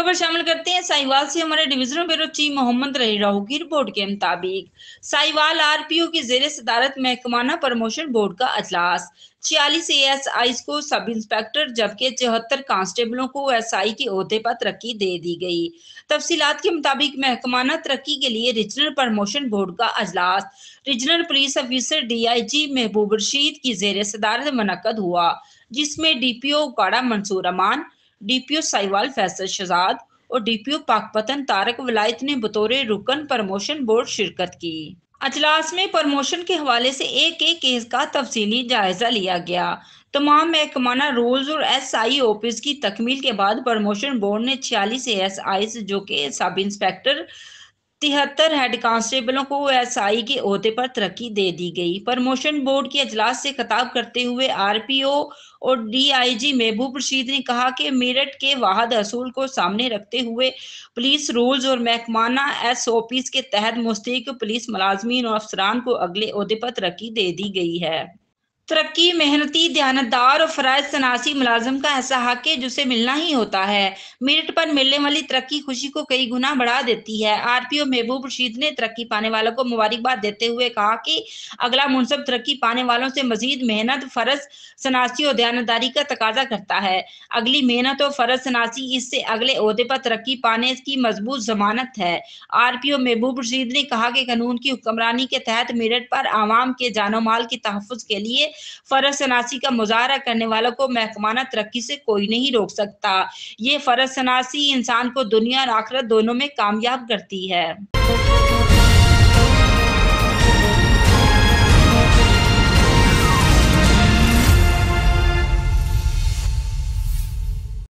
खबर शामिल करते हैं साहिवाल से। हमारे डिविजनल ब्यूरो चीफ मोहम्मद रही राहू की रिपोर्ट के मुताबिक साहिवाल आरपीओ की जेर सदारत महकमाना प्रमोशन बोर्ड का अजलास 46 एएसआई को सब इंस्पेक्टर जबकि 74 कांस्टेबलों को एसआई के ओहदे पर तरक्की दे दी गई। तफसीलात के मुताबिक महकमाना तरक्की के लिए रीजनल प्रमोशन बोर्ड का अजलास रीजनल पुलिस ऑफिसर डीआईजी महबूब रशीद की जेर सदारत मुनक्कद हुआ, जिसमें डीपीओ उकाड़ा मंसूर अमान, डीपीओ साहिवाल फैसल शहजाद और डीपीओ पाकपतन तारक वलायत ने बतौर रुकन प्रमोशन बोर्ड शिरकत की। अजलास में प्रमोशन के हवाले से एक एक केस का तफसीली जायजा लिया गया। तमाम महकमाना रोल्स और एसआई ऑफिस की तकमील के बाद प्रमोशन बोर्ड ने 46 एएसआई जो के सब इंस्पेक्टर 73 हेड कांस्टेबलों को एसआई के ओहदे पर तरक्की दे दी गई। प्रमोशन बोर्ड के अजलास से खिताब करते हुए आरपीओ और डीआईजी महबूब रशीद ने कहा कि मेरठ के वाहद असूल को सामने रखते हुए पुलिस रूल्स और महकमाना एसओपीज के तहत मुस्तहिक पुलिस मुलाजमीन और अफसरान को अगले ओहदे पर तरक्की दे दी गई है। तरक्की मेहनती, दयानतदार और फराइज तनासी मुलाजम का ऐसा हक है जिसे मिलना ही होता है। मेरिट पर मिलने वाली तरक्की खुशी को कई गुना बढ़ा देती है। आरपीओ महबूब रशीद ने तरक्की पाने वालों को मुबारकबाद देते हुए कहा कि अगला मुनसब तरक्की पाने वालों से मजीद मेहनत, फर्ज शनासी और दयानतदारी का तकाजा करता है। अगली मेहनत और फर्ज शनासी इससे अगले ओहदे पर तरक्की पाने की मजबूत जमानत है। आरपीओ महबूब रशीद ने कहा कि कानून की हुक्मरानी के तहत मेरठ पर आवाम के जानो माल के तहफ़्फ़ुज़ के लिए फर्ज शनासी का मुजाहरा करने वालों को महकमाना तरक्की से कोई नहीं रोक सकता। ये फर्ज शनासी इंसान को दुनिया और आखिरत दोनों में कामयाब करती है।